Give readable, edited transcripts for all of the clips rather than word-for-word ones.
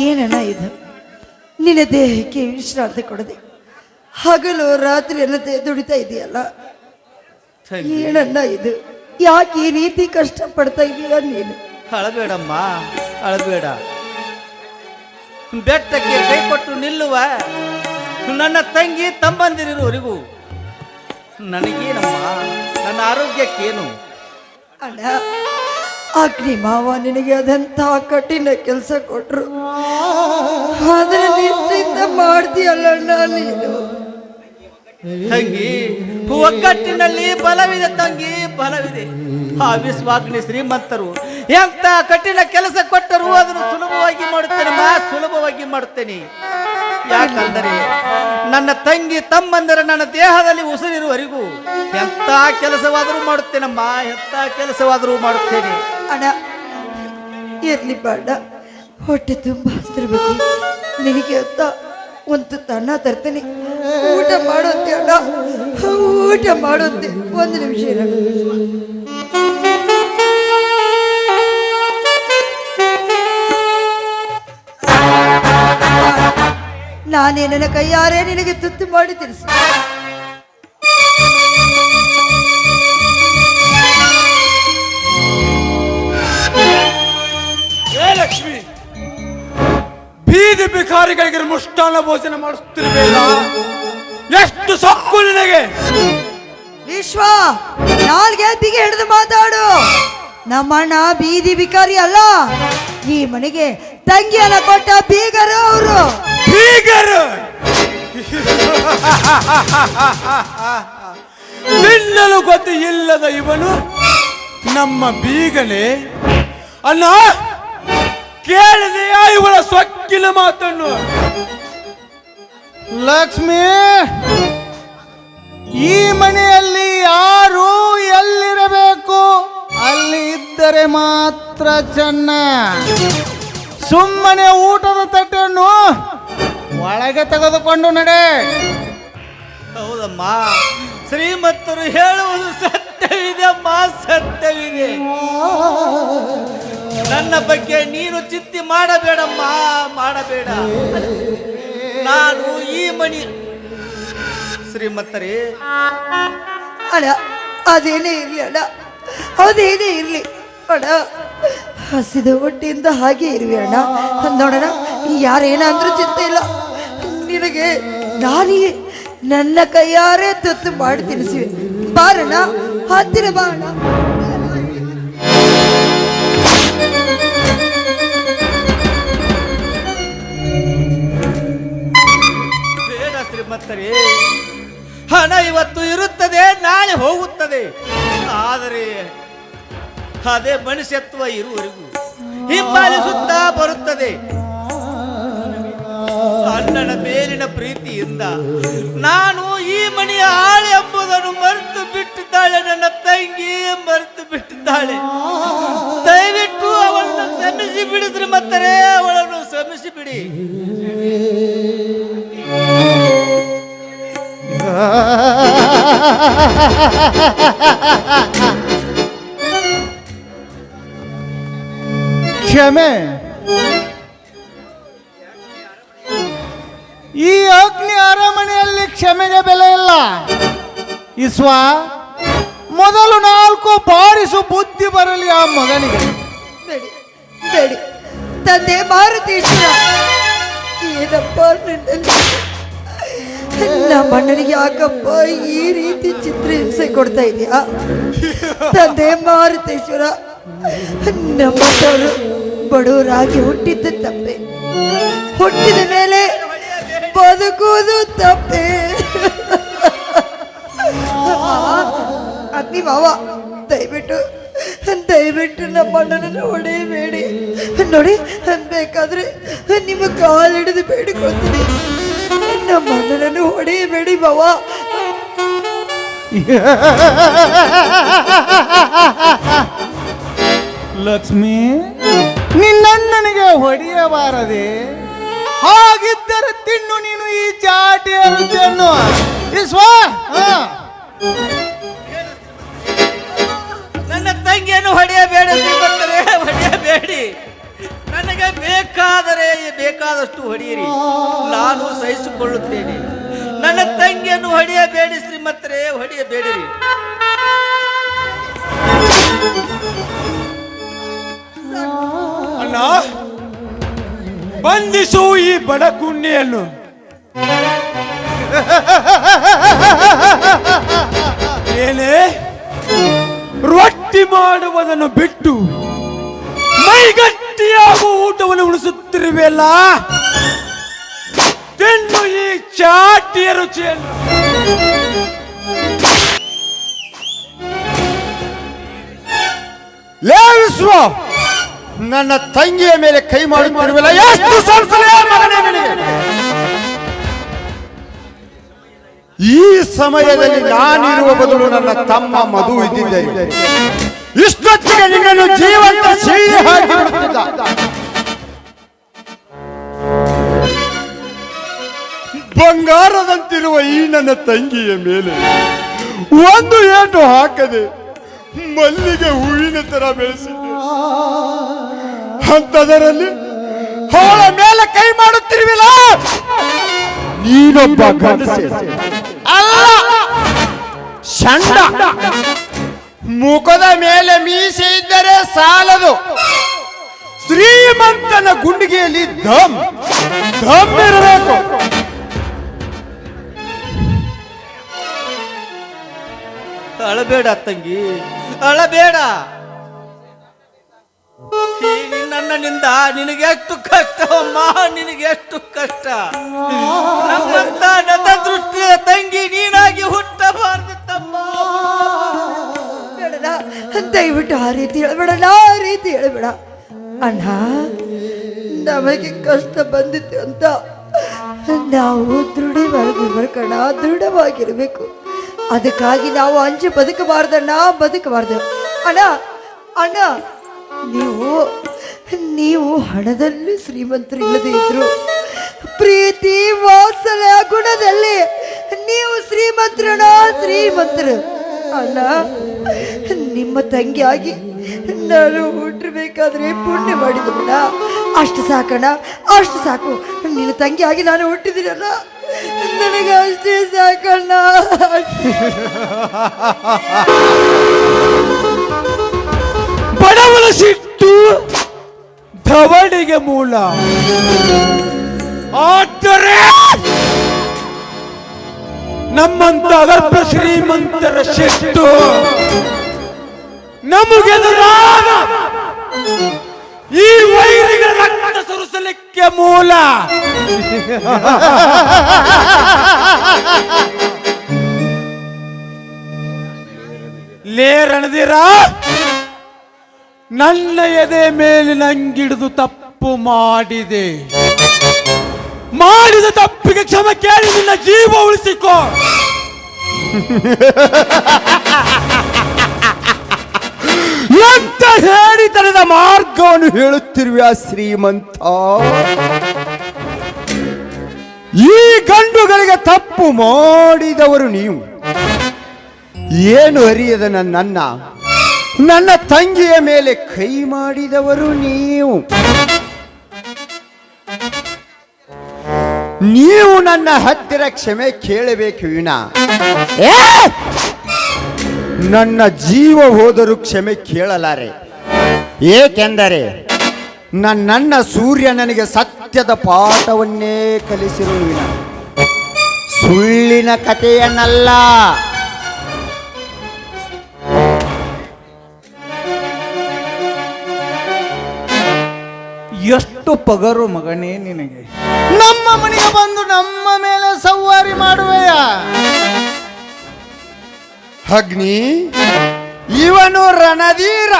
ಏನಣ್ಣ ಇದು? ನಿನ್ನ ದೇಹಕ್ಕೆ ವಿಶ್ರಾಂತಿ ಕೊಡದೆ ಹಗಲು ರಾತ್ರಿ ಅನ್ನದೇ ದುಡಿತಾ ಇದೆಯಲ್ಲ, ಏನಣ್ಣ ಇದು? ಯಾಕೆ ಈ ರೀತಿ ಕಷ್ಟ ಪಡ್ತಾ ಇದೀಯ ನೀನು? ಅಳಬೇಡಮ್ಮ, ಅಳಬೇಡ. ಬೆಟ್ಟಕ್ಕೆ ಕೈ ಕೊಟ್ಟು ನಿಲ್ಲುವ ನನ್ನ ತಂಗಿ ತಮ್ಮಂದಿರಿರುವವರೆಗೂ ನನಗೇನಮ್ಮ, ನನ್ನ ಆರೋಗ್ಯಕ್ಕೇನು? ಅಣ್ಣ, ಅಗ್ನಿ ಮಾವ ನಿನಗೆ ಅದಂತ ಕಠಿಣ ಕೆಲಸ ಕೊಟ್ರು, ಅದನ್ನ ನಿಷ್ಠೆಯಿಂದ ಮಾಡ್ತೀಯಲ್ಲಣ್ಣ ನೀನು. ತಂಗಿ, ಒಗ್ಗಟ್ಟಿನಲ್ಲಿ ಬಲವಿದೆ ತಂಗಿ, ಬಲವಿದೆ. ಆ ವಿಶ್ವಾಗ್ನಿ ಶ್ರೀಮಂತರು ಎಂತ ಕಠಿಣ ಕೆಲಸ ಕೊಟ್ಟರು ಅದನ್ನು ಸುಲಭವಾಗಿ ಮಾಡುತ್ತೇನಮ್ಮ, ಸುಲಭವಾಗಿ ಮಾಡುತ್ತೇನೆ. ಯಾಕಂದರೆ ನನ್ನ ತಂಗಿ ತಮ್ಮಂದರ ನನ್ನ ದೇಹದಲ್ಲಿ ಉಸಿರಿರುವವರೆಗೂ ಎಂತ ಕೆಲಸವಾದರೂ ಮಾಡುತ್ತೇನಮ್ಮ, ಎಂತ ಕೆಲಸವಾದರೂ ಮಾಡುತ್ತೇನೆ. ಅಣ್ಣ ಇರ್ಲಿ ಬೇಡ, ಹೊಟ್ಟೆ ತುಂಬ ಹಸ್ತಿರ್ಬೇಕು ನಿನಗೆ ಅಂತ ಒಂದು ತಣ್ಣ ತರ್ತೇನೆ, ಊಟ ಮಾಡೋತ್ತೆ ಅಣ್ಣ, ಊಟ ಮಾಡೋತ್ತೆ. ಒಂದು ನಿಮಿಷ ಇರೋಣ. ನಾನೇ ನನ್ನ ಕೈಯಾರೆ ನಿನಗೆ ತುತ್ತು ಮಾಡಿ ತಿಳಿಸಿ. ಲಕ್ಷ್ಮಿ, ಬೀದಿ ಭಿಕಾರಿಗಳಿಗೆ ಮುಷ್ಟಾನ್ನ ಭೋಜನ ಮಾಡಿಸ್ತಿರ್ಬೇಡ, ಎಷ್ಟು ಸೊಕ್ಕು ನಿನಗೆ? ವಿಶ್ವ, ನಾಲ್ಗೆ ಬಿಗಿ ಹಿಡಿದು ಮಾತಾಡು. ನಮ್ಮಣ್ಣ ಬೀದಿ ಭಿಕಾರಿ ಅಲ್ಲ, ಈ ಮನೆಗೆ ತಂಗಿಯನ್ನ ಕೊಟ್ಟ ಬೀಗರು ಅವರು. ಬೀಗರು ತಿನ್ನಲು ಗೊತ್ತು ಇಲ್ಲದ ಇವನು ನಮ್ಮ ಬೀಗನೇ ಅಣ್ಣ? ಕೇಳಿದೆಯಾ ಇವಳ ಸೊಕ್ಕಿನ ಮಾತನ್ನು? ಲಕ್ಷ್ಮಿ, ಈ ಮನೆಯಲ್ಲಿ ಯಾರು ಎಲ್ಲಿರಬೇಕು ಅಲ್ಲಿ ಇದ್ದರೆ ಮಾತ್ರ ಚೆನ್ನ. ಸುಮ್ಮನೆ ಊಟದ ತಟ್ಟೆಯನ್ನು ಒಳಗೆ ತೆಗೆದುಕೊಂಡು ನಡೆ. ಹೌದಮ್ಮ, ಶ್ರೀಮಂತರು ಹೇಳುವುದು ಸತ್ಯವಿದೆ ಅಮ್ಮ, ಸತ್ಯವಿದೆ. ನನ್ನ ಬಗ್ಗೆ ನೀನು ಚಿಂತೆ ಮಾಡಬೇಡಮ್ಮ, ಮಾಡಬೇಡ. ನಾನು ಈ ಮನೆ ಶ್ರೀಮಂತರೇ. ಅಣ್ಣ ಅದೇನೇ ಇರ್ಲಿ ಅಣ್ಣ, ಅದೇನೇ ಇರ್ಲಿ ಅಣ್ಣ, ಹಸಿದ ಹೊಟ್ಟೆಯಿಂದ ಹಾಗೆ ಇರುವೆ ಅಣ್ಣ. ನೋಡೋಣ, ಯಾರೇನಂದ್ರೂ ಚಿಂತೆ ಇಲ್ಲ. ನಿನಗೆ ನಾನೇ ನನ್ನ ಕೈಯಾರೆ ತುತ್ತು ಮಾಡಿ ತಿನ್ನಿಸಿವೆ. ಬಾರಣ್ಣ, ಹತ್ತಿರ ಬಾ ಅಣ್ಣ. ಬೇಡ ಶ್ರೀಮಂತರೇ, ಹಣ ಇವತ್ತು ಇರುತ್ತದೆ, ನಾಳೆ ಹೋಗುತ್ತದೆ. ಆದರೆ ಅದೇ ಮನುಷ್ಯತ್ವ ಇರುವವರೆಗೂ ಹಿಂಬಾಲಿಸುತ್ತಾ ಬರುತ್ತದೆ. ಅಣ್ಣನ ಮೇಲಿನ ಪ್ರೀತಿಯಿಂದ ನಾನು ಈ ಮನೆಯ ಆಳೆ ಎಂಬುದನ್ನು ಮರೆತು ಬಿಟ್ಟಿದ್ದಾಳೆ. ನನ್ನ ತಂಗಿ ಮರೆತು ಬಿಟ್ಟಿದ್ದಾಳೆ. ದಯವಿಟ್ಟು ಅವಳನ್ನು ಕ್ಷಮಿಸಿ ಬಿಡಿ ಶ್ರೀಮಂತರೇ, ಅವಳನ್ನು ಕ್ಷಮಿಸಿ ಬಿಡಿ. ಕ್ಷಮೆ? ಈ ಅಗ್ನಿ ಅರಮನೆಯಲ್ಲಿ ಕ್ಷಮೆಗೆ ಬೆಲೆ ಇಲ್ಲ. ಇಸ್ವ, ಮೊದಲು 4 ಬಾರಿಸು ಬುದ್ಧಿ ಬರಲಿ ಆ ಮಗನಿಗೆ. ಬೇಡಿ ಬೇಡಿ ತಂದೆ ಮಾರುತೇಶ್ವರ, ಏನಪ್ಪ ನಮ್ಮ ಅಣ್ಣನಿಗೆ ಯಾಕಪ್ಪ ಈ ರೀತಿ ಚಿತ್ರಹಿಂಸೆ ಕೊಡ್ತಾ ಇದೆಯಾ? ತಂದೆ ಮಾರುತೇಶ್ವರ, ನಮ್ಮವರು ಬಡವರಾಗಿ ಹುಟ್ಟಿದ್ದು ತಪ್ಪೆ, ಹುಟ್ಟಿದ ಮೇಲೆ ಬದುಕುವುದು ತಪ್ಪೆ. ಅಗ್ನಿ ಮಾವ, ದಯವಿಟ್ಟು ದಯವಿಟ್ಟು ನಮ್ಮ ಅಣ್ಣನನ್ನು ಹೊಡೆಯಬೇಡಿ. ನೋಡಿ, ಬೇಕಾದ್ರೆ ನಿಮ್ಮ ಕಾಲು ಹಿಡಿದು ಬೇಡಿಕೊಳ್ತೀನಿ, ನಮ್ಮ ಅಣ್ಣನನ್ನು ಹೊಡೆಯಬೇಡಿ ಮಾವ. ಲಕ್ಷ್ಮಿ, ನಿನ್ನಣ್ಣನಿಗೆ ಹೊಡೆಯಬಾರದೆ? ಹಾಗಿದ್ದರೆ ತಿನ್ನು ನೀನು ಈ ಚಾಟಿಯ ರುಚಿಯನ್ನು. ಇಸ್ವಾ, ನನ್ನ ತಂಗಿಯನ್ನು ಹೊಡೆಯಬೇಡ ಶ್ರೀಮಂತರೇ, ಹೊಡೆಯಬೇಡಿ. ನನಗೆ ಬೇಕಾದರೆ ತಂಗಿಗೆ ಬೇಕಾದಷ್ಟು ಹೊಡೆಯಿರಿ, ನಾನು ಸಹಿಸಿಕೊಳ್ಳುತ್ತೇನೆ. ನನ್ನ ತಂಗಿಯನ್ನು ಹೊಡೆಯಬೇಡಿ ಶ್ರೀಮಂತರೇ, ಹೊಡೆಯಬೇಡಿರಿ. ಅಣ್ಣ, ಬಂಧಿಸು ಈ ಬಡಕುಣ್ಣಿಯನ್ನು. ಏನೇ ರೊಟ್ಟಿ ಮಾಡುವುದನ್ನು ಬಿಟ್ಟು ಮೈಗಟ್ಟಿಯಾಗುವ ಊಟವನ್ನು ಉಣಿಸುತ್ತಿರುವೆಲ್ಲ, ತಿನ್ನು ಈ ಚಾಟಿಯ ರುಚಿಯನ್ನು. ಲೇವಿಸುವ ನನ್ನ ತಂಗಿಯ ಮೇಲೆ ಕೈ ಮಾಡುತ್ತಿರುವಲ್ಲ, ಎಷ್ಟು ಸಲ್ಸಲೇ ಮಗನೇ ನಿನಗೆ? ಈ ಸಮಯದಲ್ಲಿ ನಾನಿರುವ ಬದಲು ನನ್ನ ತಮ್ಮ ಮಧು ಇದ್ದಿದ್ದರೆ ಇಷ್ಟೊತ್ತಿಗೆ ನಿನ್ನನ್ನು ಜೀವಂತ ಸಿಹಿ ಹಾಕಿ ಬಿಡುತ್ತಿದ್ದ. ಬಂಗಾರದಂತಿರುವ ಈ ನನ್ನ ತಂಗಿಯ ಮೇಲೆ ಒಂದು ಏಟು ಹಾಕದೆ ಮಲ್ಲಿಗೆ ಹೂವಿನ ತರ ಬೆಳೆಸಿದ್ದೆ. ಅಂತದರಲ್ಲಿ ಅವಳ ಮೇಲೆ ಕೈ ಮಾಡುತ್ತಿರುವಿಲ್ಲ. ನೀನೊಬ್ಬ ಗಂಡಸೆ ಅಲ್ಲ, ಷಂಡ. ಮುಖದ ಮೇಲೆ ಮೀಸೆ ಇದ್ದರೆ ಸಾಲದು, ಶ್ರೀಮಂತನ ಗುಂಡಿಗೆಯಲ್ಲಿ ದಮ್ ಇರಬೇಕು. ಅಳಬೇಡ ತಂಗಿ, ಅಳಬೇಡ. ನನ್ನಿಂದ ನಿನಗೆಷ್ಟು ಕಷ್ಟ ಅಮ್ಮ, ನಿನಗೆಷ್ಟು ಕಷ್ಟ. ನಮ್ಮಂತ ನತ ದೃಷ್ಟಿಯ ತಂಗಿ ನೀನಾಗಿ ಹುಟ್ಟಬಾರದು ತಮ್ಮ. ಬೇಡಣ್ಣ, ದಯವಿಟ್ಟು ಆ ರೀತಿ ಹೇಳ್ಬೇಡಣ್ಣ, ಆ ರೀತಿ ಹೇಳ್ಬೇಡ ಅಣ್ಣ. ನಮಗೆ ಕಷ್ಟ ಬಂದಿತ್ತು ಅಂತ ನಾವು ದೃಢವಾಗಿರ್ಬೇಕಣ್ಣ, ದೃಢವಾಗಿರ್ಬೇಕು. ಅದಕ್ಕಾಗಿ ನಾವು ಅಂಜಿ ಬದುಕಬಾರ್ದಣ್ಣ, ಬದುಕಬಾರ್ದು ಅಣ್ಣ. ಅಣ್ಣ, ನೀವು ಹಣದಲ್ಲಿ ಶ್ರೀಮಂತರು ಇಲ್ಲದೆ ಇದ್ರು, ಪ್ರೀತಿ ವಾತ್ಸಲ್ಯ ಗುಣದಲ್ಲಿ ನೀವು ಶ್ರೀಮಂತರಣ್ಣ, ಶ್ರೀಮಂತರು ಅಣ್ಣ. ನಿಮ್ಮ ತಂಗಿಯಾಗಿ ನಾನು ಹುಟ್ಟಿರ್ಬೇಕಾದ್ರೆ ಪುಣ್ಯ ಮಾಡಿದಣ್ಣ. ಅಷ್ಟು ಸಾಕಣ್ಣ, ಅಷ್ಟು ಸಾಕು. ನಿನ್ನ ತಂಗಿಯಾಗಿ ನಾನು ಹುಟ್ಟಿದ್ದೀನಣ್ಣ, ನನಗೆ ಅಷ್ಟೇ ಸಾಕಣ್ಣ. ಬಡವನ ಸಿಟ್ಟು ಧವಳಿಗೆ ಮೂಲ. ಆದರೆ ನಮ್ಮಂತ ಅಲ್ಪ ಶ್ರೀಮಂತರ ಸಿಟ್ಟು ನಮಗೆದುರಾದ ಈ ವೈರಿಗಳ ರಕ್ತ ಸುರಿಸಲಿಕ್ಕೆ ಮೂಲ. ಲೇ ರಣಧೀರ, ನನ್ನ ಎದೆ ಮೇಲೆ ನಂಗಿಡಿದು ತಪ್ಪು ಮಾಡಿದೆ. ಮಾಡಿದ ತಪ್ಪಿಗೆ ಕ್ಷಮೆ ಕೇಳಿ ನಿನ್ನ ಜೀವ ಉಳಿಸಿಕೋ. ಎಂತ ಹೇಳಿತನದ ಮಾರ್ಗವನ್ನು ಹೇಳುತ್ತಿರುವೆ ಶ್ರೀಮಂತ. ಈ ಗಂಡುಗಳಿಗೆ ತಪ್ಪು ಮಾಡಿದವರು ನೀವು. ಏನು ಅರಿಯದ ನನ್ನ ತಂಗಿಯ ಮೇಲೆ ಕೈ ಮಾಡಿದವರು ನೀವು. ನೀವು ನನ್ನ ಹತ್ತಿರ ಕ್ಷಮೆ ಕೇಳಬೇಕು ವಿನ ನನ್ನ ಜೀವ ಹೋದರೂ ಕ್ಷಮೆ ಕೇಳಲಾರೆ. ಏಕೆಂದರೆ ನನ್ನ ಸೂರ್ಯ ನನಗೆ ಸತ್ಯದ ಪಾಠವನ್ನೇ ಕಲಿಸಿರುವಿನ, ಸುಳ್ಳಿನ ಕಥೆಯನ್ನಲ್ಲ. ಎಷ್ಟು ಪಗರು ಮಗನೇ ನಿನಗೆ. ನಮ್ಮ ಮನೆಗೆ ಬಂದು ನಮ್ಮ ಮೇಲೆ ಸವಾರಿ ಮಾಡುವೆಯ? ಅಗ್ನಿ, ಇವನು ರಣಧೀರ.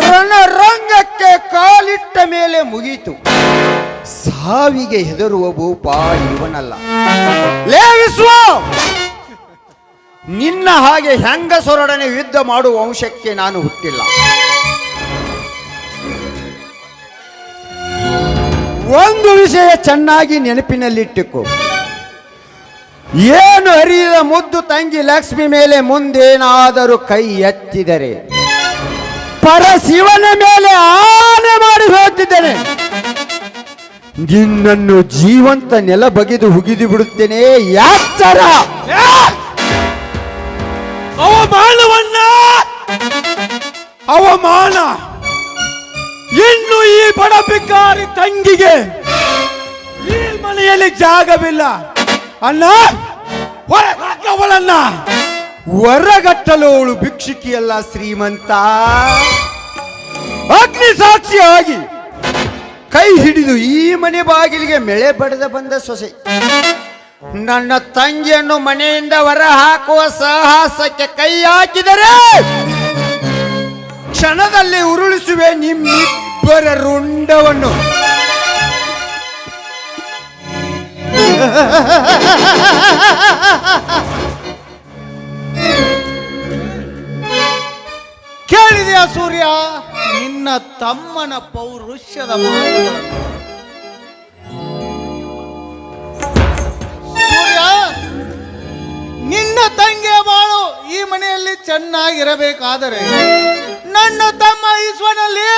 ರಣರಂಗಕ್ಕೆ ಕಾಲಿಟ್ಟ ಮೇಲೆ ಮುಗೀತು. ಸಾವಿಗೆ ಹೆದರುವ ಭೂಪ ಇವನಲ್ಲ. ಲೇವಿಸುವ ನಿನ್ನ ಹಾಗೆ ಹೆಂಗಸರೊಡನೆ ಯುದ್ಧ ಮಾಡುವ ವಂಶಕ್ಕೆ ನಾನು ಹುಟ್ಟಿಲ್ಲ. ಒಂದು ವಿಷಯ ಚೆನ್ನಾಗಿ ನೆನಪಿನಲ್ಲಿಟ್ಟುಕೋ. ಏನು ಅರಿಯದ ಮುದ್ದು ತಂಗಿ ಲಕ್ಷ್ಮಿ ಮೇಲೆ ಮುಂದೇನಾದರೂ ಕೈ ಎತ್ತಿದರೆ ಪರಶಿವನ ಮೇಲೆ ಆನೆ ಮಾಡಿ ಹೋಗ್ತಿದ್ದೇನೆ. ನಿನ್ನನ್ನು ಜೀವಂತ ನೆಲ ಬಗೆದು ಹುಗಿದು ಬಿಡುತ್ತೇನೆ. ಯಾಚರ ಅವಮಾನವನ್ನ ಅವಮಾನ ಇನ್ನು ಈ ಬಡ ಬಿಕಾರಿ ತಂಗಿಗೆ ಈ ಮನೆಯಲ್ಲಿ ಜಾಗವಿಲ್ಲ ಅಣ್ಣ. ಅವಳನ್ನ ಹೊರಗಟ್ಟಲು ಅವಳು ಭಿಕ್ಷುಕಿಯಲ್ಲ ಶ್ರೀಮಂತ. ಅಗ್ನಿ ಸಾಕ್ಷಿಯಾಗಿ ಕೈ ಹಿಡಿದು ಈ ಮನೆ ಬಾಗಿಲಿಗೆ ಮೆಳೆ ಬಡದ ಬಂದ ಸೊಸೆ ನನ್ನ ತಂಗಿಯನ್ನು ಮನೆಯಿಂದ ಹೊರ ಹಾಕುವ ಸಾಹಸಕ್ಕೆ ಕೈ ಹಾಕಿದರೆ ಕ್ಷಣದಲ್ಲಿ ಉರುಳಿಸುವೆ ನಿಮ್ಮಿಬ್ಬರ ರುಂಡವನ್ನು. ಕೇಳಿದೆಯಾ ಸೂರ್ಯ ನಿನ್ನ ತಮ್ಮನ ಪೌರುಷದ ಮಾತು? ಸೂರ್ಯ, ನಿನ್ನ ತಂಗಿಯ ಬಾಳು ಈ ಮನೆಯಲ್ಲಿ ಚೆನ್ನಾಗಿರಬೇಕಾದರೆ ನನ್ನ ತಮ್ಮ ಈಶ್ವನಲ್ಲಿ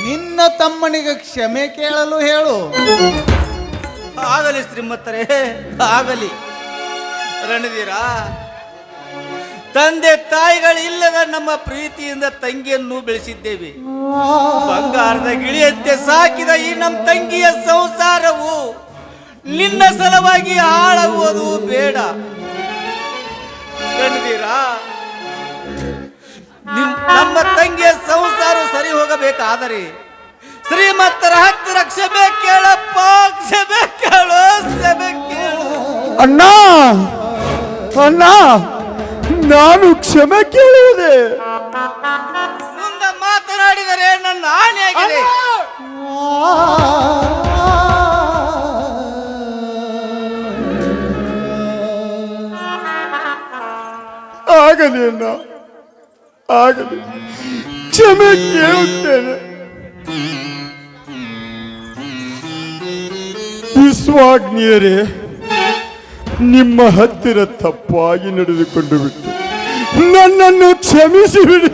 ನಿನ್ನ ತಮ್ಮನಿಗೆ ಕ್ಷಮೆ ಕೇಳಲು ಹೇಳು. ಆಗಲಿ ಶ್ರೀಮಂತರೇ, ಆಗಲಿ. ರಣಧೀರ, ತಂದೆ ತಾಯಿಗಳಿಲ್ಲದ ನಮ್ಮ ಪ್ರೀತಿಯಿಂದ ತಂಗಿಯನ್ನು ಬೆಳೆಸಿದ್ದೇವೆ. ಬಂಗಾರದ ಗಿಳಿಯಂತೆ ಸಾಕಿದ ಈ ನಮ್ಮ ತಂಗಿಯ ಸಂಸಾರವು ನಿನ್ನ ಸಲುವಾಗಿ ಹಾಳಾಗುವುದು ಬೇಡ. ರಣಧೀರ, ನಮ್ಮ ತಂಗಿಯ ಸಂಸಾರ ಸರಿ ಹೋಗಬೇಕಾದರೆ ಶ್ರೀಮಂತರ ಹತ್ತಿರ ಕ್ಷಮೆ ಕೇಳಪ್ಪ, ಕ್ಷಮೆ ಕೇಳು, ಕ್ಷಮೆ ಕೇಳು. ಅಣ್ಣ ಅಣ್ಣ, ನಾನು ಕ್ಷಮೆ ಕೇಳುವುದೇ? ಮುಂದೆ ಮಾತನಾಡಿದರೆ ನನ್ನ ಆನೆಯಾಗಿದೆ. ಆಗಲಿ ಅಣ್ಣ, ಆಗಲಿ, ಕ್ಷಮೆ ಕೇಳುತ್ತೇನೆ. ವಿಶ್ವಾಗ್ನಿಯರೇ, ನಿಮ್ಮ ಹತ್ತಿರ ತಪ್ಪಾಗಿ ನಡೆದುಕೊಂಡು ಬಿಟ್ಟು ನನ್ನನ್ನು ಕ್ಷಮಿಸಿಬಿಡಿ.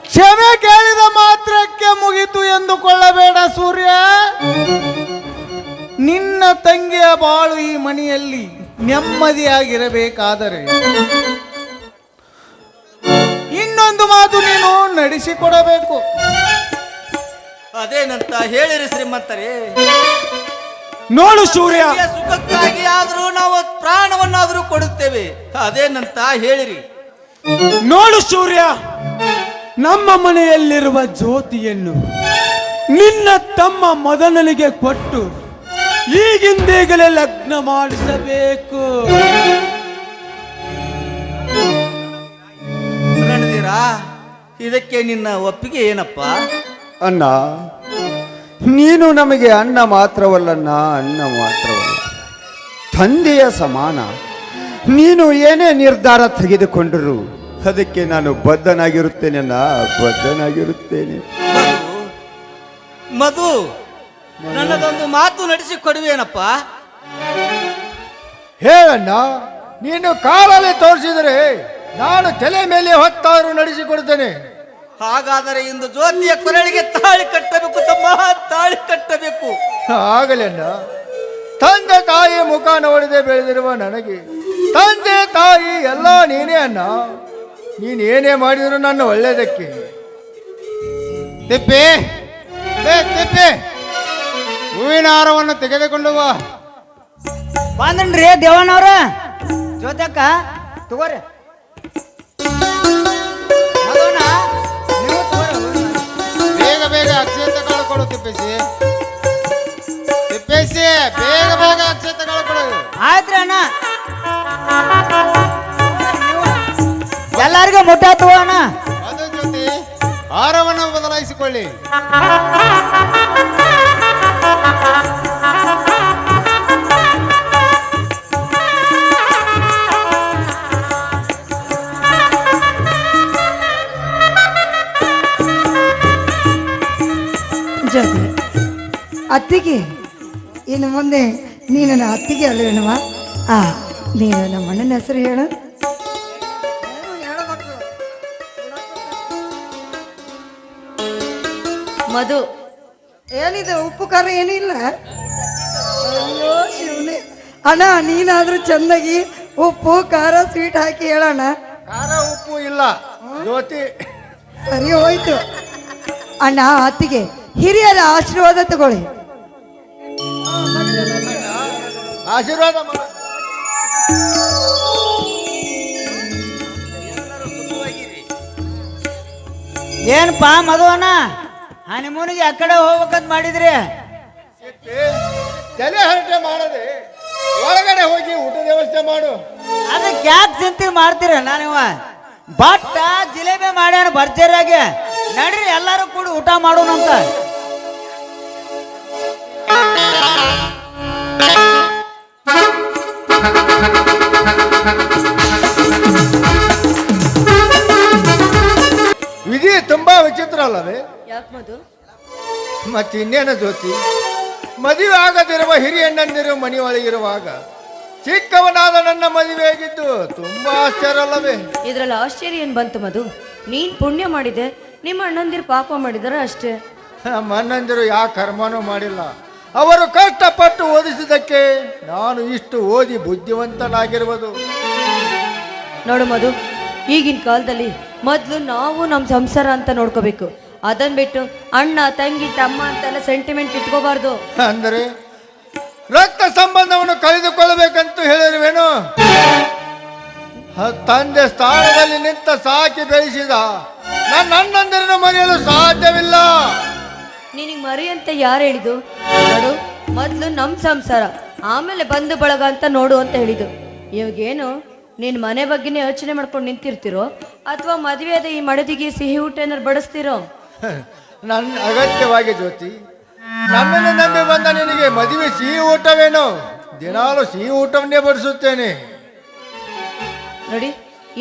ಕ್ಷಮೆ ಕೇಳಿದ ಮಾತ್ರಕ್ಕೆ ಮುಗಿತು ಎಂದುಕೊಳ್ಳಬೇಡ ಸೂರ್ಯ. ನಿನ್ನ ತಂಗಿಯ ಬಾಳು ಈ ಮನೆಯಲ್ಲಿ ನೆಮ್ಮದಿಯಾಗಿರಬೇಕಾದರೆ ಇನ್ನೊಂದು ಮಾತು ನೀನು ನಡೆಸಿಕೊಡಬೇಕು. ಅದೇನಂತ ಹೇಳಿರಿ ಶ್ರೀಮಂತರೇ. ನೋಡು ಸೂರ್ಯ, ಸುಖಕ್ಕಾಗಿ ಆದರೂ ನಾವು ಪ್ರಾಣವನ್ನಾದರೂ ಕೊಡುತ್ತೇವೆ. ಅದೇನಂತ ಹೇಳಿರಿ. ನೋಡು ಸೂರ್ಯ, ನಮ್ಮ ಮನೆಯಲ್ಲಿರುವ ಜ್ಯೋತಿಯನ್ನು ನಿನ್ನ ತಮ್ಮ ಮದನನಿಗೆ ಕೊಟ್ಟು ಈಗಿಂದೀಗಲೇ ಲಗ್ನ ಮಾಡಿಸಬೇಕು. ರಣಧೀರ, ಇದಕ್ಕೆ ನಿನ್ನ ಒಪ್ಪಿಗೆ ಏನಪ್ಪ? ಅಣ್ಣ, ನೀನು ನಮಗೆ ಅಣ್ಣ ಮಾತ್ರವಲ್ಲಣ್ಣ, ಅಣ್ಣ ಮಾತ್ರವಲ್ಲ, ತಂದೆಯ ಸಮಾನ. ನೀನು ಏನೇ ನಿರ್ಧಾರ ತೆಗೆದುಕೊಂಡರೂ ಅದಕ್ಕೆ ನಾನು ಬದ್ಧನಾಗಿರುತ್ತೇನೆ ಅಣ್ಣ, ಬದ್ಧನಾಗಿರುತ್ತೇನೆ. ಮಧು, ನನ್ನದೊಂದು ಮಾತು ನಡೆಸಿ ಕೊಡುವೇನಪ್ಪ? ಹೇಳಣ್ಣ, ನೀನು ಕಾಲಲ್ಲಿ ತೋರಿಸಿದರೆ ನಾನು ತಲೆ ಮೇಲೆ ಹೊತ್ತಾರು ನಡೆಸಿಕೊಡ್ತೇನೆ. ಹಾಗಾದರೆ ಇಂದು ಜ್ಯೋತಿಯ ಕೊರಳಿಗೆ ತಾಳಿ ಕಟ್ಟಬೇಕು ತಮ್ಮ, ತಾಳಿ ಕಟ್ಟಬೇಕು. ಆಗಲಿ ಅಣ್ಣ. ತಂದೆ ತಾಯಿ ಮುಖ ನೋಡದೆ ಬೆಳೆದಿರುವ ನನಗೆ ತಂದೆ ತಾಯಿ ಎಲ್ಲ ನೀನೇ ಅಣ್ಣ. ನೀನೇನೇ ಮಾಡಿದ್ರು ನನ್ನ ಒಳ್ಳೆಯದಕ್ಕೆ. ತಿಪ್ಪೆ ತಿಪ್ಪೆ, ಹೂವಿನ ಹಾರವನ್ನು ತೆಗೆದುಕೊಂಡು ಬಾ. ಬಂದನ್ರಿ ದೇವಣ್ಣವ್ರ. ಜೋತಕ್ಕ ತಗೋರಿ. ಬೇಗ ಬೇಗ ಅಕ್ಷತೆ ಕಳ್ಕೊಡು ತಿಪ್ಪೇಸಿ. ತಿಪ್ಪೇಸಿ, ಬೇಗ ಬೇಗ ಅಕ್ಷತೆ ಕಳ್ಕೊಡು. ಆಯ್ತ್ರಿ ಅಣ್ಣ, ಎಲ್ಲಾರ್ಗೂ ಮುಟ್ಟ ತಗೋ ಅಣ್ಣ. ಅದ್ರ ಜೊತೆ ಹಾರವನ್ನು ಬದಲಾಯಿಸಿಕೊಳ್ಳಿ. ಜೊತೆ ಅತ್ತಿಗೆ, ಇನ್ನು ಮುಂದೆ ನೀ ನನ್ನ ಅತ್ತಿಗೆ ಅಲ್ವೇನವ? ನೀನು ನಮ್ಮ ಅಣ್ಣನ ಹೆಸರು ಹೇಳ. ಮಧು. ಏನಿದೆ ಉಪ್ಪು ಖಾರ ಏನಿಲ್ಲ? ಅಯ್ಯೋ ಶಿವನೇ. ಅಣ್ಣ ನೀನಾದ್ರೂ ಚಂದಾಗಿ ಉಪ್ಪು ಖಾರ ಸ್ವೀಟ್ ಹಾಕಿ ಹೇಳೋಣ. ಖಾರ ಉಪ್ಪು ಇಲ್ಲ ಜ್ಯೋತಿ. ಸರಿ ಹೋಯ್ತು ಅಣ್ಣ. ಅತ್ತಿಗೆ ಹಿರಿಯರ ಆಶೀರ್ವಾದ ತಗೊಳ್ಳಿ. ಆಶೀರ್ವಾದ ಮಾಡ. ಏನಪ್ಪಾ ಮಧುವಣ್ಣ, ಹನಿಮೂನಿಗೆ ಆ ಕಡೆ ಹೋಗ್ಬೇಕಂತ ಮಾಡಿದ್ರಿ? ತಲೆ ಹರಟೆ ಮಾಡದೆ ಒಳಗಡೆ ಹೋಗಿ ಊಟದ ವ್ಯವಸ್ಥೆ ಮಾಡು. ಅದಕ್ಕೆ ಯಾಕೆ ಚಿಂತೆ ಮಾಡ್ತೀರ? ನಾನಿವ ಬಟ್ಟ ಜಿಲೇಬಿ ಮಾಡ್ಯಾನ ಭರ್ಜರಿಯಾಗಿ. ನಡ್ರಿ ಎಲ್ಲರೂ ಕೂಡಿ ಊಟ ಮಾಡೋಣಂತ. ವಿಧಿ ತುಂಬಾ ವಿಚಿತ್ರ ಅಲ್ಲವೇ? ಯಾಕೆ ಮಧು? ಮತ್ತೆ ಇನ್ನೇನ ಜ್ಯೋತಿ, ಮದುವೆ ಆಗದಿರುವ ಹಿರಿಯಣ್ಣಂದಿರು ಮನೆಯೊಳಗಿರುವಾಗ ಚಿಕ್ಕವನಾದ ನನ್ನ ಮದುವೆ ಆಗಿದ್ದು ತುಂಬಾ ಆಶ್ಚರ್ಯ ಅಲ್ಲವೇ? ಇದ್ರಲ್ಲಿ ಆಶ್ಚರ್ಯ ಏನ್ ಬಂತು ಮಧು? ನೀನ್ ಪುಣ್ಯ ಮಾಡಿದೆ, ನಿಮ್ಮ ಅಣ್ಣಂದಿರು ಪಾಪ ಮಾಡಿದಾರೆ ಅಷ್ಟೇ. ನಮ್ಮ ಅಣ್ಣಂದಿರು ಯಾವ ಕರ್ಮನೂ ಮಾಡಿಲ್ಲ. ಅವರು ಕಷ್ಟಪಟ್ಟು ಓದಿಸಿದ್ದಕ್ಕೆ ನಾನು ಇಷ್ಟು ಓದಿ ಬುದ್ಧಿವಂತನಾಗಿರುವುದು. ನೋಡು ಮಧು, ಈಗಿನ ಕಾಲದಲ್ಲಿ ಮೊದಲು ನಾವು ನಮ್ಮ ಸಂಸಾರ ಅಂತ ನೋಡ್ಕೋಬೇಕು. ಅದನ್ನ ಬಿಟ್ಟು ಅಣ್ಣ ತಂಗಿ ತಮ್ಮ ಅಂತೆಲ್ಲ ಸೆಂಟಿಮೆಂಟ್ ಇಟ್ಕೋಬಾರ್ದು. ಅಂದರೆ ರಕ್ತ ಸಂಬಂಧವನ್ನು ಕಳೆದುಕೊಳ್ಳಬೇಕಂತ ಹೇಳಿರುವೇನು? ತಂದೆ ಸ್ಥಾನದಲ್ಲಿ ನಿಂತ ಸಾಕಿ ಬೆಳೆಸಿದ ನನ್ನ ಅಣ್ಣಂದಿರನ್ನು ಮರೆಯಲು ಸಾಧ್ಯವಿಲ್ಲ. ನಿನಗೆ ಮರಿ ಅಂತ ಯಾರು ಹೇಳಿದು? ನೋಡು, ಮೊದಲು ನಮ್ಮ ಸಂಸಾರ, ಆಮೇಲೆ ಬಂಧು ಬಳಗ ಅಂತ ನೋಡು ಅಂತ ಹೇಳಿದ್ದು. ಇವಾಗೇನು ನಿನ್ನ ಮನೆ ಬಗ್ಗೆನೇ ಯೋಚನೆ ಮಾಡ್ಕೊಂಡು ನಿಂತಿರ್ತಿರೋ ಅಥವಾ ಮದುವೆಯಾದ ಈ ಮಡದಿಗೆ ಸಿಹಿ ಊಟ ಏನಾರು ಬಡಿಸ್ತಿರೋ? ನನ್ನ ಅಗತ್ಯವಾಗಿ ಜ್ಯೋತಿ, ನನ್ನನ್ನು ನಂಬಿ ಬಂದ ನಿನಗೆ ಮದುವೆ ಸಿಹಿ ಊಟವೇನೋ? ದಿನಾಲು ಸಿಹಿ ಊಟವನ್ನೇ ಬಡಿಸುತ್ತೇನೆ. ನೋಡಿ,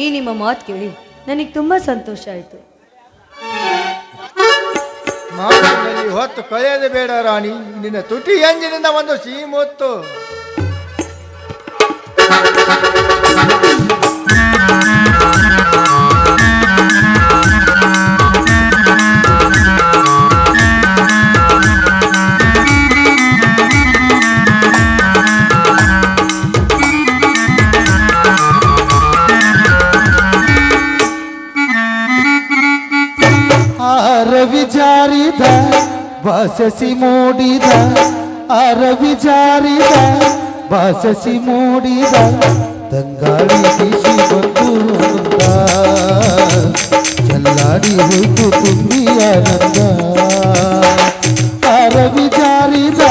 ಈ ನಿಮ್ಮ ಮಾತು ಕೇಳಿ ನನಗೆ ತುಂಬಾ ಸಂತೋಷ ಆಯಿತು. ಮಾತಿನಲ್ಲಿ ಹೊತ್ತು ಕಳೆಯದೆ ಬೇಡ ರಾಣಿ. ನಿನ್ನ ತುಟಿ ಎಂಜಿನಿಂದ ಒಂದು ಸಿಹಿ ಮುತ್ತು. ರವಿ ಜಾರಿದ ಬಾಸಸಿ ಮೂಡಿದ, ರವಿ ಜಾರಿದ ಬಾಸಸಿ ಮೂಡಿದ, ತಂಗಾಳಿ ಬೀಸಿ ಬಂದು ಚಲ್ಲಾಡಿ ಹೋಯ್ತು ತುಂಬಿ ಆನಂದ. ರವಿ ಜಾರಿದ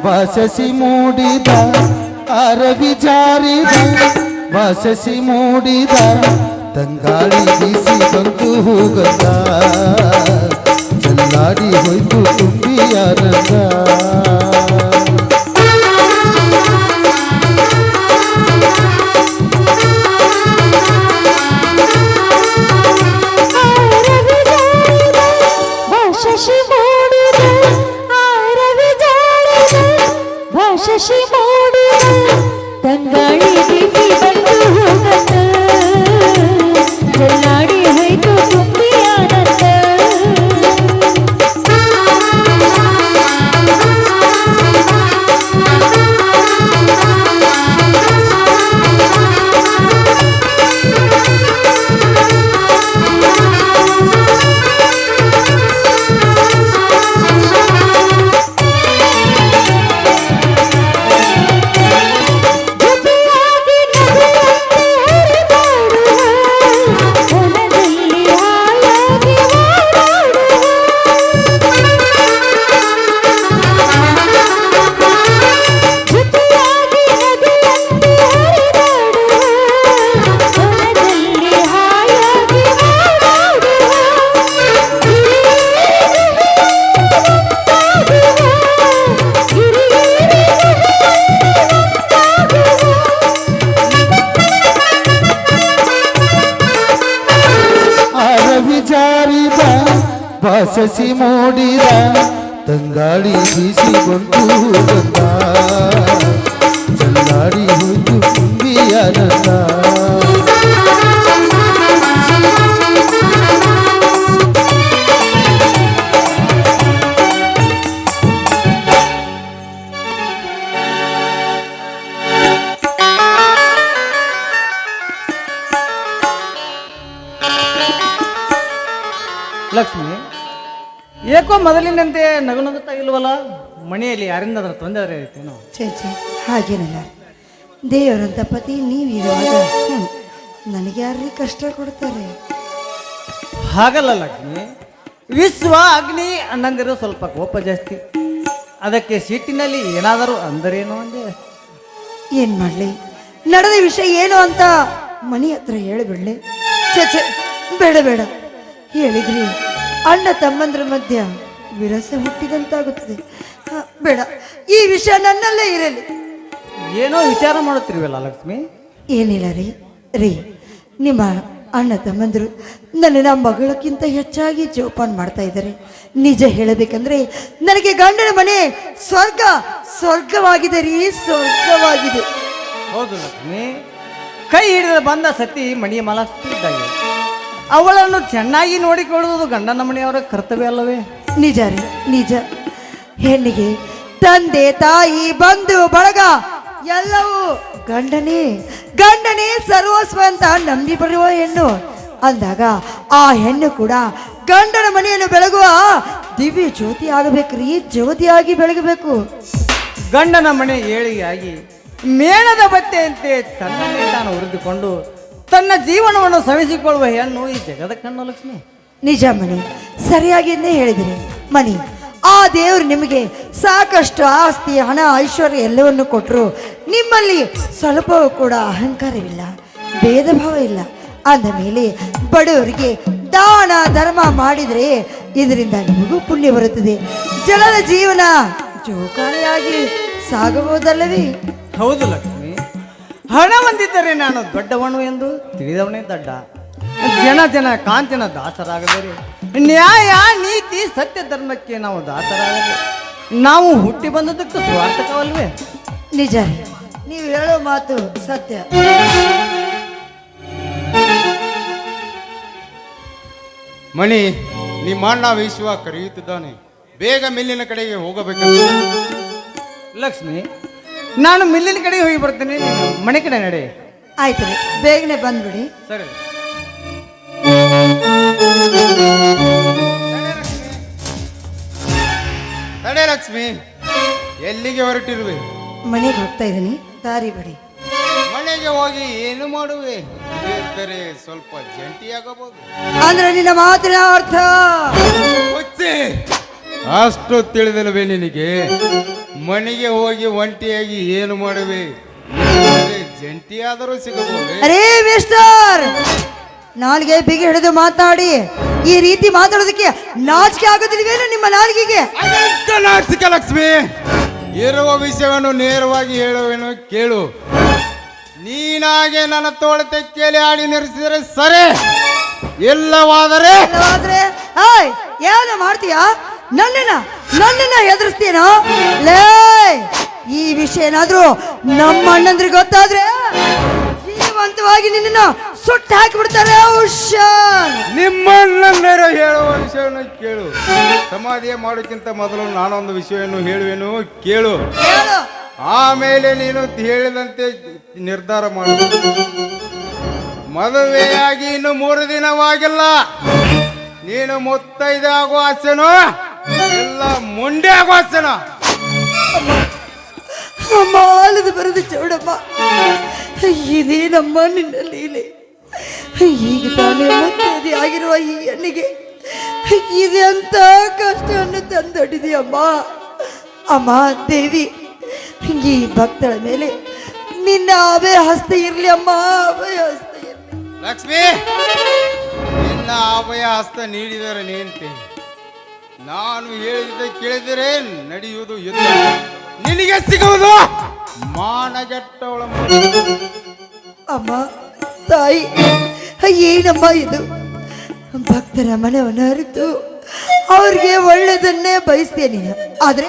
ಬಾಸಸಿ ಮೂಡಿದ, ರವಿ ಜಾರಿದ ಬಾಸಸಿ ಮೂಡಿದ, ತಂಗಾಳಿ ಬೀಸಿ ಬಂದು ಹೋಗದ ಚಲ್ಲಾಡಿ ಹೋಯ್ತು ತುಂಬಿ ಆನಂದ. ಶಶಿ ಮೂಡಿದ ತಂಗಾಳಿ ಬೀಸಿ ಬಂದು ಹೋಗತ್ತ ಜಲ್ಲಾಡಿ ಹೋಯ್ತು ತುಂಬಿ ಆನಂದ. ಬಾಸಸಿ ಮೂಡಿದ ತಂಗಾಳಿ ಬೀಸಿ ಬಂದು ಬಂದ ಚಲ್ಲಾಡಿ ಹೋಯ್ತು ತುಂಬಿ ಲಕ್ಷ್ಮಿ, ಏಕೋ ಮೊದಲಿನಂತೆ ನಗು ನಗುತ್ತಾ ಇಲ್ವಲ್ಲ? ಮನೆಯಲ್ಲಿ ಯಾರಿಂದ ಅದರ ತೊಂದರೆ ಐತೇನೋ? ಛೇ ಹಾಗೇನಲ್ಲ. ದೇವರಂತ ಪತಿ ನೀವಿರುವಾಗ ನನಗೆ ಯಾರೀ ಕಷ್ಟ ಕೊಡ್ತಾರೆ? ಹಾಗಲ್ಲ ಲಕ್ಷ್ಮಿ, ವಿಶ್ವ ಅಗ್ನಿ ಅನ್ನಂದಿರೋ ಸ್ವಲ್ಪ ಕೋಪ ಜಾಸ್ತಿ. ಅದಕ್ಕೆ ಸಿಟ್ಟಿನಲ್ಲಿ ಏನಾದರೂ ಅಂದರೇನೋ ಅಂದೆ. ಏನ್ ಮಾಡ್ಲಿ, ನಡೆದ ವಿಷಯ ಏನು ಅಂತ ಮನೆ ಹತ್ರ ಹೇಳಿಬಿಡ್ಲಿ? ಛೇ ಬೇಡ ಬೇಡ, ಹೇಳಿದ್ರಿ ಅಣ್ಣ ತಮ್ಮಂದ್ರ ಮಧ್ಯ ವಿರಸ ಹುಟ್ಟಿದಂತಾಗುತ್ತದೆ. ಬೇಡ, ಈ ವಿಷಯ ನನ್ನಲ್ಲೇ ಇರಲಿ. ಏನೋ ವಿಚಾರ ಮಾಡುತ್ತಿರುವಲ್ಲ ಲಕ್ಷ್ಮಿ? ಏನಿಲ್ಲ ರೀ, ನಿಮ್ಮ ಅಣ್ಣ ತಮ್ಮಂದರು ನನ್ನ ಮಗಳಕ್ಕಿಂತ ಹೆಚ್ಚಾಗಿ ಜೋಪಾನ ಮಾಡ್ತಾ ಇದ್ದಾರೆ. ನಿಜ ಹೇಳಬೇಕಂದ್ರೆ ನನಗೆ ಗಂಡನ ಮನೆ ಸ್ವರ್ಗವಾಗಿದೆ ರೀ, ಸ್ವರ್ಗವಾಗಿದೆ. ಹೌದು ಲಕ್ಷ್ಮಿ, ಕೈ ಹಿಡಿದ ಬಂದ ಸತಿ ಮಣಿಯ ಮಲಗಿದ್ದಾಗೆ ಅವಳನ್ನು ಚೆನ್ನಾಗಿ ನೋಡಿಕೊಳ್ಳುವುದು ಗಂಡನ ಮನೆಯವರ ಕರ್ತವ್ಯ ಅಲ್ಲವೇ? ನಿಜ ರೀ, ನಿಜ. ಹೆಣ್ಣಿಗೆ ತಂದೆ ತಾಯಿ ಬಂಧು ಬಳಗ ಎಲ್ಲವೂ ಗಂಡನೇ ಸರ್ವಸ್ವ ಅಂತ ನಂಬಿ ಬರುವ ಹೆಣ್ಣು ಅಂದಾಗ ಆ ಹೆಣ್ಣು ಕೂಡ ಗಂಡನ ಮನೆಯನ್ನು ಬೆಳಗುವ ದಿವ್ಯ ಜ್ಯೋತಿ ಆಗಬೇಕ್ರಿ, ಜ್ಯೋತಿಯಾಗಿ ಬೆಳಗಬೇಕು. ಗಂಡನ ಮನೆ ಏಳಿಗೆಯಾಗಿ ಮೇಣದ ಬಟ್ಟೆಯಂತೆ ತನ್ನನ್ನೇ ತಾನು ಉರಿದುಕೊಂಡು ತನ್ನ ಜೀವನವನ್ನು ಸವಿಸಿಕೊಳ್ಳುವ ಹೆಣ್ಣು ಈ ಜಗದ ಕಣ್ಣು ಲಕ್ಷ್ಮಿ. ನಿಜ ಮಣಿ, ಸರಿಯಾಗಿಯೇ ಹೇಳಿದಿರಿ ಮಣಿ. ಆ ದೇವರು ನಿಮಗೆ ಸಾಕಷ್ಟು ಆಸ್ತಿ ಹಣ ಐಶ್ವರ್ಯ ಎಲ್ಲವನ್ನು ಕೊಟ್ಟರು, ನಿಮ್ಮಲ್ಲಿ ಸ್ವಲ್ಪವೂ ಕೂಡ ಅಹಂಕಾರವಿಲ್ಲ, ಭೇದ ಭಾವ ಇಲ್ಲ. ಅಂದ ಮೇಲೆ ಬಡವರಿಗೆ ದಾನ ಧರ್ಮ ಮಾಡಿದರೆ ಇದರಿಂದ ನಿಮಗೂ ಪುಣ್ಯ ಬರುತ್ತದೆ, ಜನರ ಜೀವನ ಜೋಕಾಲಿಯಾಗಿ ಸಾಗಬಹುದಲ್ಲವೇ? ಹೌದು ಲಕ್ಷ್ಮಿ, ಹಣ ಹೊಂದಿದ್ದರೆ ನಾನು ದೊಡ್ಡವನು ಎಂದು ತಿಳಿದವನೇ ದಡ್ಡ. ಜನ ಕಾಂತಿನ ದಾಸರಾಗದರೆ ನ್ಯಾಯ ನೀತಿ ಸತ್ಯ ಧರ್ಮಕ್ಕೆ ನಾವು ದಾಸರಾಗದೆ ನಾವು ಹುಟ್ಟಿ ಬಂದದಕ್ಕೆ ಸ್ವಾರ್ಥಕವಲ್ವೇ? ನಿಜ ರೀ, ನೀವು ಹೇಳೋ ಮಾತು ಸತ್ಯ. ಮಣಿ, ನಿಮ್ಮ ಅಣ್ಣ ವಿಶ್ವ ಕರೆಯುತ್ತಿದ್ದಾನೆ, ಬೇಗ ಮಿಲ್ಲಿನ ಕಡೆಗೆ ಹೋಗಬೇಕಂತ. ಲಕ್ಷ್ಮಿ, ನಾನು ಮಿಲ್ಲಿನ ಕಡೆಗೆ ಹೋಗಿ ಬರ್ತೇನೆ, ನೀನು ಮನೆ ಕಡೆ ನಡೆ. ಆಯ್ತು ರೀ, ಬೇಗನೆ ಬಂದ್ಬಿಡಿ. ಸರಿ. ತಡೆ ಲಕ್ಷ್ಮಿ, ಎಲ್ಲಿಗೆ ಹೊರಟಿರುವೆ? ಮನೆಗೆ ಹೋಗ್ತಾ ಇದ್ದೀನಿ, ದಾರಿ ಬಿಡಿ. ಮನೆಗೆ ಹೋಗಿ ಏನು ಮಾಡುವೆ? ಇದ್ದರೆ ಸ್ವಲ್ಪ ಜಂಟಿಯಾಗಬಹುದು. ಅಂದ್ರೆ ನಿನ್ನ ಮಾತಿನ ಅರ್ಥ? ಹುಚ್ಚಿ, ಅಷ್ಟು ತಿಳಿದಲ್ವೇ ನಿನಗೆ? ಮನೆಗೆ ಹೋಗಿ ಒಂಟಿಯಾಗಿ ಏನು ಮಾಡುವೆ? ಜಂಟಿಯಾದರೂ ಸಿಗಬಹುದು. ಅರೇ ಮಿಸ್ಟರ್, ನಾಲ್ಗೆ ಬಿಗಿ ಹಿಡಿದು ಮಾತಾಡಿ. ಈ ರೀತಿ ಮಾತಾಡೋದಕ್ಕೆ ನಾಚಿಕೆ ಆಗೋದಿಲ್ವೇನು ನಿಮ್ಮ ನಾಲ್ಗೆಗೆ? ನಾಚಿಕೆ ಲಕ್ಷ್ಮಿ, ಇರುವ ವಿಷಯವನ್ನು ನೇರವಾಗಿ ಹೇಳುವೇನು ಕೇಳು. ನೀನಾಗೆ ನನ್ನ ತೋಳ ತೆಕ್ಕೇಲಿ ಆಡಿ ನೆರೆಸಿದರೆ ಸರಿ, ಇಲ್ಲವಾದರೆ ಏನು ಮಾಡ್ತೀಯಾ? ನನ್ನನ್ನ ಹೆದರ್ಸ್ತೀನೋ? ಲೇ, ಈ ವಿಷಯ ಏನಾದ್ರೂ ನಮ್ಮ ಅಣ್ಣಂದ್ರಿಗೆ ಗೊತ್ತಾದ್ರೆ ಜೀವಂತವಾಗಿ ನಿನ್ನ ಸುಟ್ಟು ಹಾಕಿಬಿಡ್ತಾರೆ. ನಿಮ್ಮಣ್ಣಂದರ ಹೇಳುವ ವಿಷಯವನ್ನು ಕೇಳು. ಸಮಾಧಿಯ ಮಾಡೋಕ್ಕಿಂತ ಮೊದಲು ನಾನೊಂದು ವಿಷಯವನ್ನು ಹೇಳುವೆನು, ಕೇಳು. ಆಮೇಲೆ ನೀನು ಹೇಳಿದಂತೆ ನಿರ್ಧಾರ ಮಾಡು. ಮದುವೆಯಾಗಿ ಇನ್ನು 3 ದಿನವಾಗಿಲ್ಲ. ನೀನು ಮುತ್ತೈದೆ ಆಗೋ ಆಸೆನೋ ಎಲ್ಲ ಮುಂಡೆ ಆಗೋ ಆಸೆನೋ? ಮಾಲದ ಬರೋದು ಚೌಡಮ್ಮ, ಇದೇ ನಮ್ಮ ನಿನ್ನ ಲೀಲೆ. ಈಗ ತಾನೇ ಮುತ್ತೈದೆ ಆಗಿರುವ ಈ ಹೆಣ್ಣಿಗೆ ಇದೆಂತ ಕಷ್ಟವನ್ನು ತಂದೊಡ್ಡಿದೆಯಮ್ಮ. ಅಮ್ಮ ದೇವಿ, ಈ ಭಕ್ತಳ ಮೇಲೆ ನಿನ್ನ ಅಭಯ ಹಸ್ತ ಇರ್ಲಿ ಅಮ್ಮ, ಅಭಯ ಹಸ್ತ ಇರ್ಲಿ. ಲಕ್ಷ್ಮಿ, ನಿನ್ನ ಅಭಯ ಹಸ್ತ ನೀಡಿದರೆ ನೇಂತೆ. ನಾನು ಹೇಳಿದ ಕೇಳಿದರೆ ನಡೆಯುವುದು ಯುದ್ಧ, ನಿನಗೆ ಸಿಗುವುದು ಮಾನಗೆಟ್ಟವಳ. ಅಮ್ಮ ತಾಯಿ, ಏನಮ್ಮ ಇದು? ಭಕ್ತರ ಮನವನ್ನು ಅರಿತು ಅವ್ರಿಗೆ ಒಳ್ಳೆಯದನ್ನೇ ಬಯಸ್ತೇನೆ ನೀನು. ಆದರೆ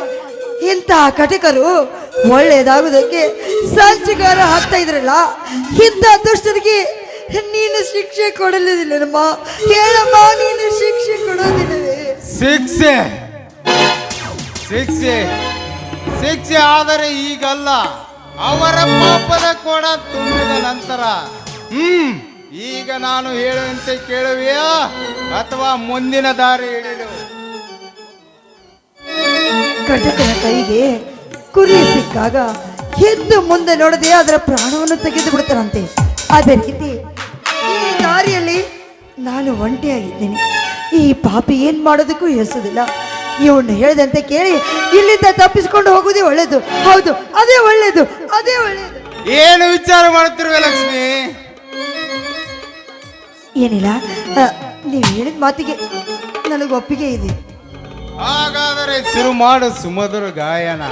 ಇಂತಹ ಕಟಕರು ಒಳ್ಳೆಯದಾಗುವುದಕ್ಕೆ ಸಂಚಕಾರ ಹಾಕ್ತಾ ಇದ್ರಲ್ಲ, ಇಂಥ ದುಷ್ಟರಿಗೆ ನೀನು ಶಿಕ್ಷೆ ಕೊಡಲಿಲ್ಲಮ್ಮ. ಹೇಳಮ್ಮ, ನೀನು ಶಿಕ್ಷೆ ಕೊಡೋದಿಲ್ಲವೇ? ಶಿಕ್ಷೆ ಶಿಕ್ಷೆ ಶಿಕ್ಷೆ ಆದರೆ ಈಗಲ್ಲ, ಅವರ ಪಾಪದ ಕೊಡ ತುಂಬಿದ ನಂತರ. ಈಗ ನಾನು ಹೇಳುವಂತೆ ಕೇಳುವೆಯಾ ಅಥವಾ ಮುಂದಿನ ದಾರಿ ಹಿಡಿದು? ಕಟಕನ ಕೈಗೆ ಕುರಿ ಸಿಕ್ಕಾಗ ಹಿಂದೆ ಮುಂದೆ ನೋಡದೆ ಅದರ ಪ್ರಾಣವನ್ನು ತೆಗೆದು ಬಿಡ್ತಾರಂತೆ. ಅದೇ ರೀತಿ ಈ ದಾರಿಯಲ್ಲಿ ನಾನು ಒಂಟಿಯಾಗಿದ್ದೇನೆ. ಈ ಪಾಪಿ ಏನ್ ಮಾಡೋದಕ್ಕೂ ಹೆಸೋದಿಲ್ಲ. ಇವನು ಹೇಳಿದಂತೆ ಕೇಳಿ ಇಲ್ಲಿಂದ ತಪ್ಪಿಸ್ಕೊಂಡು ಹೋಗುವುದೇ ಒಳ್ಳೇದು. ಹೌದು, ಅದೇ ಒಳ್ಳೇದು, ಅದೇ ಒಳ್ಳೇದು. ಏನು ವಿಚಾರ ಮಾಡುತ್ತಿರುವೆ ಲಕ್ಷ್ಮಿ? ಏನಿಲ್ಲ, ನೀವು ಹೇಳಿದ ಮಾತಿಗೆ ನನಗೆ ಒಪ್ಪಿಗೆ ಇದೆ. ಹಾಗಾದರೆ ಶುರು ಮಾಡು ಸುಮಧುರ ಗಾಯನ.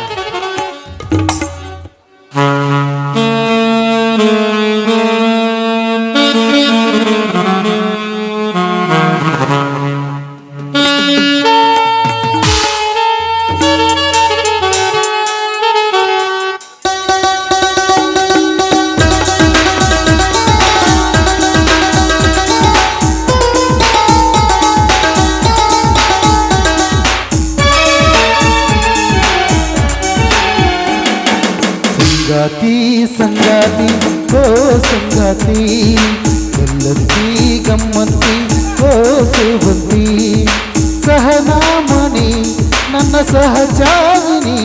ಸಂಗಾತಿ ಓ ಸಂಗಾತಿ, ಎಲ್ಲಂತಿ ಗಮ್ಮಂತಿ ಓ ಸೇವಂತಿ, ಸಹನಾಮಣಿ ನನ್ನ ಸಹಜಾವಿನಿ,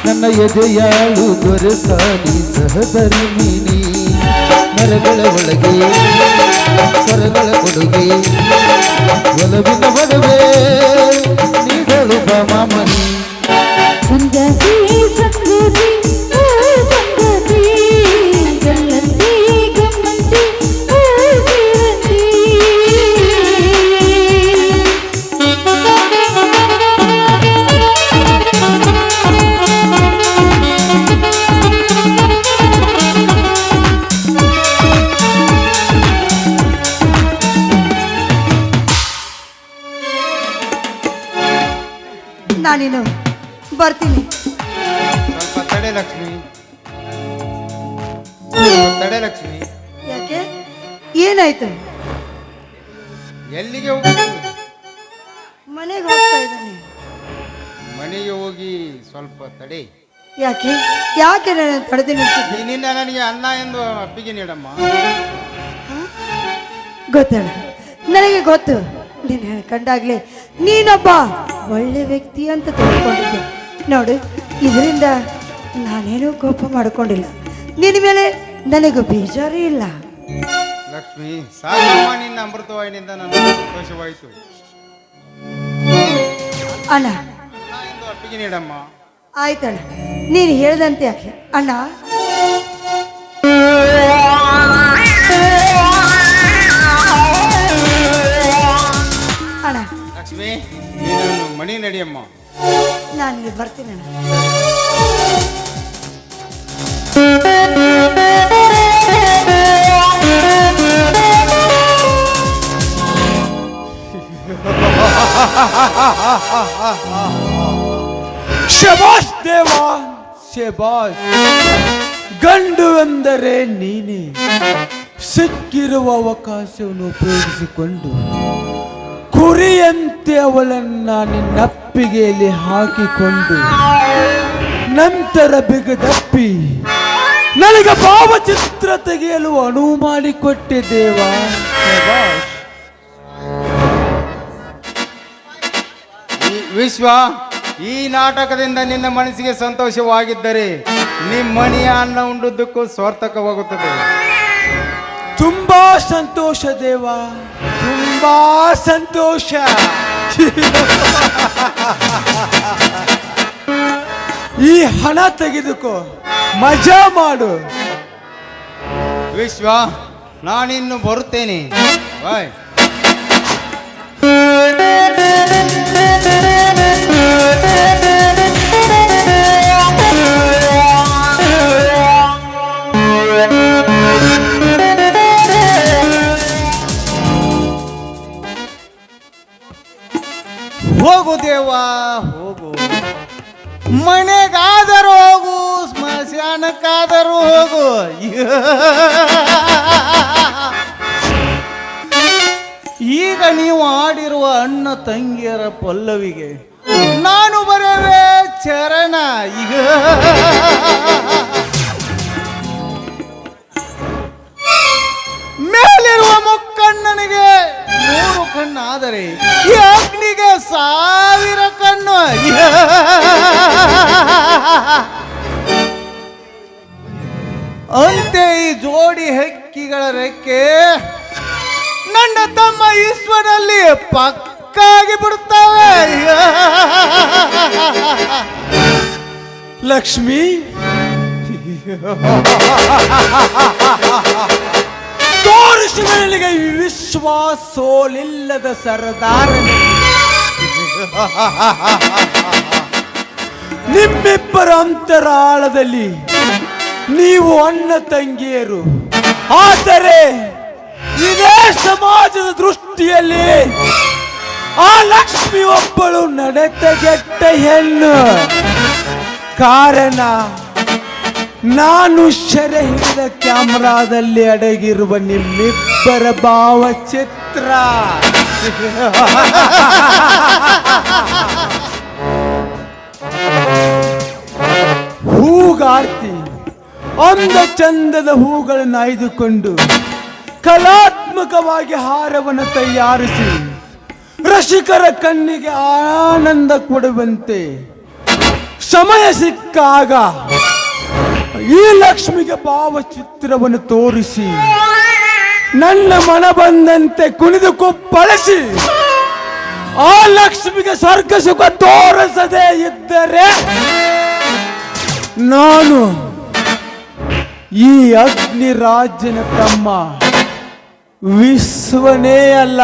ನನ್ನ ಎದೆಯಾಳು ದೊರೆಸಾನಿ ಸಹಧರ್ಮಿನಿ. ಮರಗಳ ಒಳಗೆ ಸ್ವರಗಳ ಕೊಡುಗೆ, ಒಲವಿನ ಒಡವೆ ನೀಡಲು ಮಾಮನಿ. ಸಂಗಾತಿ ಸಂಗಾತಿ ಓ ಸಂಗಾತಿ, ಗಲ್ಲಂತಿ ಗಮ್ಮಂತಿ ಓ ಸೇವಂತಿ. ನಾನೇನು ಬರ್ತೀನಿ. ಸ್ವಲ್ಪ ತಡೆ ಲಕ್ಷ್ಮಿ, ತಡೆ ಲಕ್ಷ್ಮಿ. ಯಾಕೆ, ಏನಾಯ್ತು? ಎಲ್ಲಿಗೆ ಹೋಗುದು? ಮನೆಗೆ ಹೋಗ್ತಾ ಇದ್ದಾನೆ. ಮನೆಗೆ ಹೋಗಿ ಸ್ವಲ್ಪ ತಡೆ. ಯಾಕೆ ಯಾಕೆ ನಾನು ತಡೆದು ನಿಲ್ತಿದ್ದೆ? ನೀನಿಂದ ನನಗೆ ಅನ್ನ ಎಂದು ಅಪ್ಪಿಗೆ ನೀಡಮ್ಮ. ಗೊತ್ತಲ್ಲ, ನನಗೆ ಗೊತ್ತು. ನೀನು ಕಂಡಾಗ್ಲೇ ನೀನೊಬ್ಬ ಒಳ್ಳೆ ವ್ಯಕ್ತಿ ಅಂತ ತಿಳ್ಕೊಂಡಿದ್ದೆ. ನೋಡು, ಇದರಿಂದ ನಾನೇನೂ ಕೋಪ ಮಾಡ್ಕೊಂಡಿಲ್ಲ. ನಿನ್ನ ಮೇಲೆ ನನಗೂ ಬೇಜಾರೇ ಇಲ್ಲ. ಲಕ್ಷ್ಮಿ, ಸಾಕಮ್ಮ, ನಿನ್ನ ಅಮೃತವಾಯಿನಿಂದ ನನಗೆ ಸಂತೋಷವಾಯಿತು. ಅಣ್ಣ ಎಂದು ಅಪ್ಪಿಗೆ ನೀಡಮ್ಮ. ಆಯ್ತಣ್ಣ, ನೀನು ಹೇಳ್ದಂತೆ ಯಾಕೆ ಅಣ್ಣ. ಅಣ್ಣ, ಲಕ್ಷ್ಮಿ, ನೀನು ಮಣಿ ನಡಿಯಮ್ಮ. ನಾನು ಬರ್ತೀನಿ ಅಣ್ಣ. ಶಬಾಷ್ ದೇವ, ಶಬಾಷ್. ಗಂಡು ಎಂದರೆ ನೀನೇ. ಸಿಕ್ಕಿರುವ ಅವಕಾಶವನ್ನು ಉಪಯೋಗಿಸಿಕೊಂಡು ಕುರಿಯಂತೆ ಅವಳನ್ನ ನಿನ್ನಪ್ಪಿಗೆಯಲ್ಲಿ ಹಾಕಿಕೊಂಡು ನಂತರ ಬಿಗದಪ್ಪಿ ನನಗೆ ಭಾವಚಿತ್ರ ತೆಗೆಯಲು ಅನುವು ಮಾಡಿಕೊಟ್ಟೆ ದೇವ. ಶಬಾಷ್. ವಿಶ್ವ, ಈ ನಾಟಕದಿಂದ ನಿನ್ನ ಮನಸ್ಸಿಗೆ ಸಂತೋಷವಾಗಿದ್ದರೆ ನಿಮ್ಮನೆಯ ಅನ್ನ ಉಂಡುದಕ್ಕೂ ಸಾರ್ಥಕವಾಗುತ್ತದೆ. ತುಂಬಾ ಸಂತೋಷ ದೇವ, ತುಂಬಾ ಸಂತೋಷ. ಈ ಹಣ ತೆಗೆದುಕೋ, ಮಜಾ ಮಾಡು. ವಿಶ್ವ, ನಾನಿನ್ನು ಬರುತ್ತೇನೆ. ಬಾಯ್. ಹೋಗು ದೇವ, ಹೋಗು. ಮನೆಗಾದರೂ ಹೋಗು, ಸ್ಮಶಾನಕ್ಕಾದರೂ ಹೋಗು. ಈಗ ನೀವು ಆಡಿರುವ ಅಣ್ಣ ತಂಗಿಯರ ಪಲ್ಲವಿಗೆ ನಾನು ಬರೆವೆ ಚರಣ. ಈಗ ಮೇಲಿರುವ ಆದರೆ ಈ ಅಗ್ನಿಗೆ 1000 ಕಣ್ಣು. ಅಂತೆ ಈ ಜೋಡಿ ಹಕ್ಕಿಗಳ ರೆಕ್ಕೆ ನನ್ನ ತಮ್ಮ ಈಶ್ವರಲ್ಲಿ ಪಕ್ಕಾಗಿ ಬಿಡುತ್ತವೆ. ಲಕ್ಷ್ಮಿ, ತೋರಿಸು ನನಗೆ ವಿಶ್ವಾಸೋಲಿಲ್ಲದ ಸರದಾರನೆ. ನಿಮ್ಮಿಬ್ಬರ ಅಂತರಾಳದಲ್ಲಿ ನೀವು ಅಣ್ಣ ತಂಗಿಯರು, ಆದರೆ ಇದೇ ಸಮಾಜದ ದೃಷ್ಟಿಯಲ್ಲಿ ಆ ಲಕ್ಷ್ಮಿ ಒಬ್ಬಳು ನಡೆತಗೆಟ್ಟ ಹೆಣ್ಣು. ಕಾರಣ ನಾನು ಸೆರೆ ಹಿಡಿದ ಕ್ಯಾಮ್ರಾದಲ್ಲಿ ಅಡಗಿರುವ ನಿಮ್ಮಿಬ್ಬರ ಭಾವಚಿತ್ರ. ಹೂಗಾರ್ತಿ ಅಂದ ಚಂದದ ಹೂಗಳನ್ನು ಆಯ್ದುಕೊಂಡು ಕಲಾತ್ಮಕವಾಗಿ ಹಾರವನ್ನು ತಯಾರಿಸಿ ರಸಿಕರ ಕಣ್ಣಿಗೆ ಆನಂದ ಕೊಡುವಂತೆ ಸಮಯ ಸಿಕ್ಕಾಗ ಈ ಲಕ್ಷ್ಮಿಗೆ ಭಾವಚಿತ್ರವನ್ನು ತೋರಿಸಿ ನನ್ನ ಮನ ಬಂದಂತೆ ಕುಣಿದು ಕುಪ್ಪಳಿಸಿ ಆ ಲಕ್ಷ್ಮಿಗೆ ಸ್ವರ್ಗ ಸುಖ ತೋರಿಸದೇ ಇದ್ದರೆ ನಾನು ಈ ಅಗ್ನಿ ರಾಜ್ಯನ ತಮ್ಮ ವಿಶ್ವನೇ ಅಲ್ಲ.